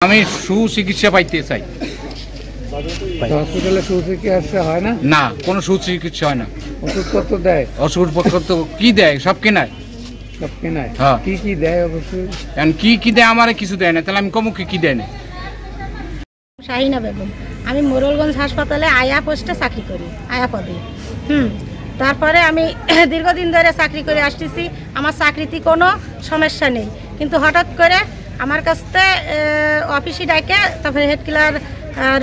আমি সুচিকিৎসা পাইতে চাই। হসপিটালে সুচিকিৎসা হয় না? না, কোনো সুচিকিৎসা হয় না। ওষুধপত্র দেয়? ওষুধপত্র তো কি দেয়, সব কেনায়। সব কেনায়? হ্যাঁ। কি কি দেয় অবশ্যই? কি দেয় আমারে কিছু দেয় না, তাহলে আমি কমু কি দেয় না। শাহিনা বেগম, আমি মোরলগঞ্জ হাসপাতালে আয়া পোস্টে চাকরি করি, আয়া পদে। তারপরে আমি দীর্ঘদিন ধরে চাকরি করে আসতেছি, আমার চাকরিতে কোনো সমস্যা নেই। কিন্তু হঠাৎ করে আমার কাছ থেকে অফিসে ডাকে, তারপরে হেড ক্লার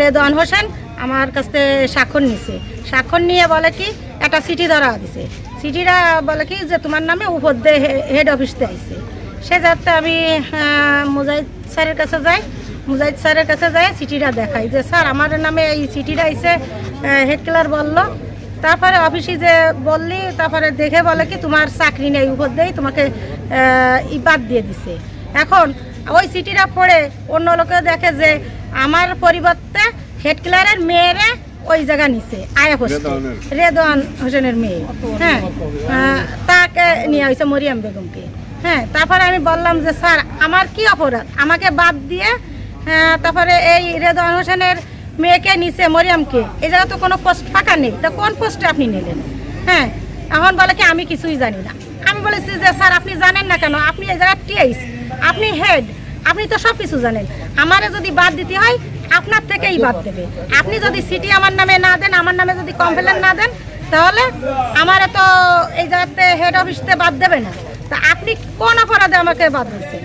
রেদওয়ান হোসেন আমার কাছ থেকে স্বাক্ষর নিছে। স্বাক্ষর নিয়ে বলে কি একটা চিঠি ধরা দিছে। চিঠিটা বলে কি যে তোমার নামে উপর দিয়ে হেড অফিসতে আইছে। সে যাতে আমি মুজাহিদ স্যারের কাছে যাই, মুজাহিদ স্যারের কাছে যাই চিঠিটা দেখাই যে স্যার আমার নামে এই চিঠিটা আইছে, হেড ক্লার বলল। তারপরে অফিসে যে বললি, তারপরে দেখে বলে কি তোমার চাকরি নেই, উপর দিয়েই তোমাকে বাদ দিয়ে দিছে। এখন ওই চিঠিটা পড়ে অন্য লোকে দেখে যে আমার পরিবর্তে হেড ক্লারের মেয়েরে ওই জায়গা নিছে, আয়া হোসেন, রেদওয়ান হোসেনের মেয়ে। হ্যাঁ, তাকে নিয়ে হয়েছে, মরিয়াম বেগমকে। হ্যাঁ, তারপরে আমি বললাম যে স্যার আমার কি অপরাধ, আমাকে বাদ দিয়ে তারপরে এই রেদওয়ান হোসেনের মেয়েকে নিচে, মরিয়ামকে। এই জায়গা তো কোনো পোস্ট ফাঁকা নেই, তো কোন পোস্টে আপনি নিলেন? হ্যাঁ, এখন বলে কি আমি কিছুই জানি না। আমি বলেছি যে স্যার আপনি জানেন না কেন, আপনি এই জায়গায় টিএইচ, আপনি হেড, আপনি তো সব কিছু জানেন। আমারে যদি বাদ দিতে হয় আপনার থেকেই বাদ দেবে। আপনি যদি সিটি আমার নামে না দেন, আমার নামে যদি কমপ্লেন না দেন, তাহলে আমারে তো এই জায়গাতে হেড অফিসতে বাদ দেবে না। তা আপনি কোন অপরাধে আমাকে বাদ দিচ্ছেন?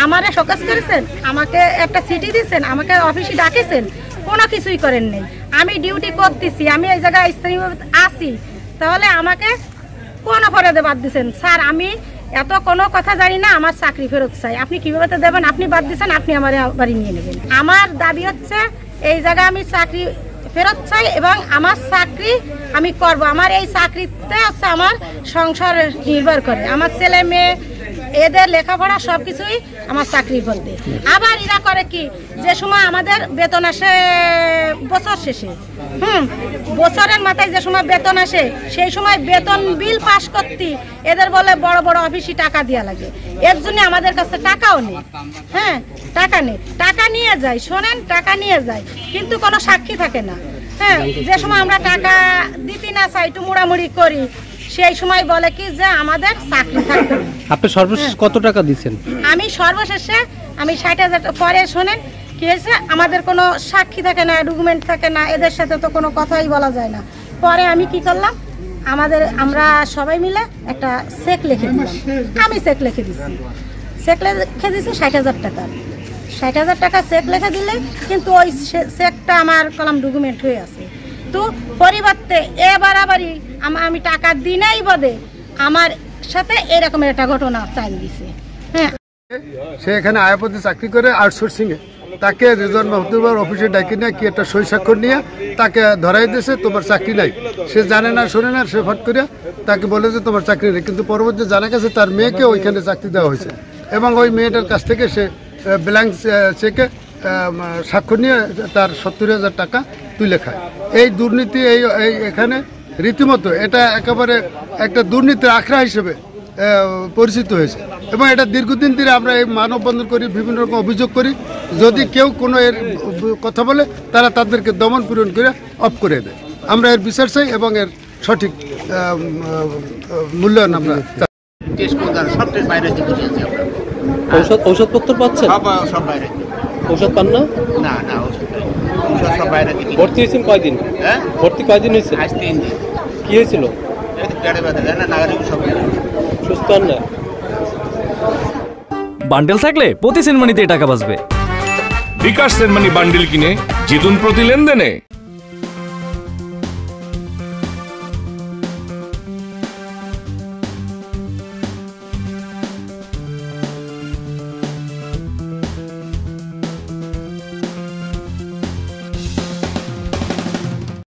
আমারে শোকজ করেছেন, আমাকে একটা চিঠি দিচ্ছেন, আমাকে অফিসে ডাকেছেন, কোনো কিছুই করেন নেই। আমি ডিউটি করতেছি, আমি এই জায়গায় স্থায়ীভাবে আছি, তাহলে আমাকে কোন অপরাধে বাদ দিচ্ছেন? স্যার আমি এত কোনো কথা জানি না, আমার চাকরি ফেরত চাই। আপনি কিভাবে দেবেন? আপনি বাদ দিচ্ছেন, আপনি আমার বাড়ি নিয়ে নেবেন। আমার দাবি হচ্ছে এই জায়গায় আমি চাকরি ফেরত চাই এবং আমার চাকরি আমি করব। আমার এই চাকরিতে হচ্ছে আমার সংসার নির্ভর করে, আমার ছেলে মেয়ে এদের লেখাপড়া সব কিছুই আমার চাকরির বলতে। আবার এরা করে কি, যে সময় আমাদের বেতন আসে বছর শেষে, বছরের মাথায় যে সময় বেতন আসে, সেই সময় বেতন বিল পাস করতে এদের বলে বড় বড় অফিসে টাকা দেওয়া লাগে। এর জন্য আমাদের কাছে টাকাও নেই। হ্যাঁ, টাকা নেই, টাকা নিয়ে যায়, শোনেন, টাকা নিয়ে যায়, কিন্তু কোনো সাক্ষী থাকে না। হ্যাঁ, যে সময় আমরা টাকা দিতে না চাই, একটু মুড়ামুড়ি করি, সেই সময় বলে কি যে আমাদের চাকরি থাকবে। আপনি সর্বশেষ কত টাকা দিচ্ছেন? আমি সর্বশেষে 60,000। পরে শোনেন কি হয়েছে, আমাদের কোনো সাক্ষী থাকে না, ডকুমেন্ট থাকে না, এদের সাথে তো কোনো কথাই বলা যায় না। পরে আমি কি করলাম, আমরা সবাই মিলে একটা চেক লিখে দিলাম। আমি চেক লিখে দিচ্ছি, 60,000 টাকা। 60,000 টাকা চেক লিখে দিলে কিন্তু ওই চেকটা আমার কলম ডকুমেন্ট হয়ে আছে। তো পরিবর্তে বাড়াবাড়ি আমি টাকা দিনেই বদে আমার সাথে এরকমের একটা ঘটনা চাল দিছে। হ্যাঁ, সে এখানে আয়াপদে চাকরি করে আউটসোর্সিংয়ে, তাকে রেদওয়ান মাহমুদুর অফিসে ডাকি নিয়ে কি একটা সই স্বাক্ষর নিয়ে তাকে ধরাই দিয়েছে, তোমার চাকরি নাই। সে জানে না, শোনে না, সে ফট করে তাকে বলে যে তোমার চাকরি নেই। কিন্তু পরবর্তী জানা গেছে তার মেয়েকে ওইখানে চাকরি দেওয়া হয়েছে এবং ওই মেয়েটার কাছ থেকে সে ব্ল্যাঙ্ক চেকে স্বাক্ষর নিয়ে তার 70,000 টাকা তুলে খায়। এই দুর্নীতি এখানে রীতিমতো এটা একেবারে একটা দুর্নীতির আখড়া হিসেবে পরিচিত হয়েছে এবং এটা দীর্ঘদিন ধরে আমরা এই মানববন্ধন করি, বিভিন্ন রকম অভিযোগ করি। যদি কেউ কোনো এর কথা বলে তারা তাদেরকে দমন পূরণ করে অফ করে দেয়। আমরা এর বিচার চাই এবং এর সঠিক মূল্যায়ন আমরা চাই। ঔষধপত্র পাচ্ছেন? সব বাইরে। ঔষধ পান না? না, সব বাইরে। ভর্তি হয়েছেন কয়দিন? হ্যাঁ, ভর্তি কয়দিন হয়েছে? আজ 3 দিন। কি হয়েছিল? পেটে ব্যথা, জানেন না, নাগারিক সব সুস্থ হন না? বান্ডেল থাকলে প্রতি সেনমানিতে টাকা বাঁচবে। বিকাশ সেনমানি বান্ডেল কিনে জিতুন প্রতি লেনদেনে।